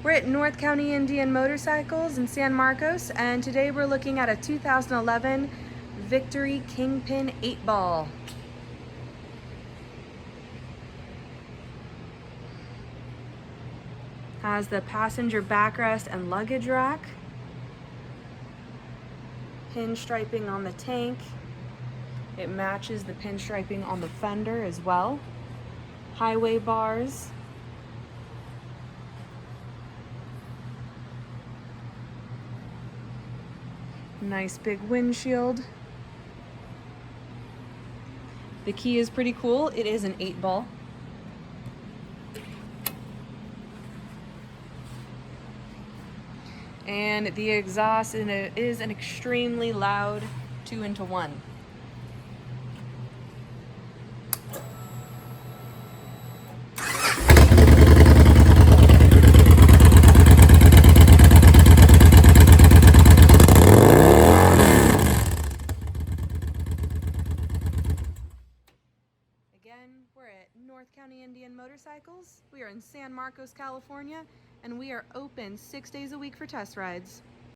We're at North County Indian Motorcycles in San Marcos, and today we're looking at a 2011 Victory Kingpin 8-ball. Has the passenger backrest and luggage rack. Pinstriping on the tank. It matches the pinstriping on the fender as well. Highway bars. Nice big windshield. The key is pretty cool. It is an 8-ball. And the exhaust is an extremely loud 2-into-1. Again, we're at North County Indian Motorcycles. We are in San Marcos, California, and we are open 6 days a week for test rides.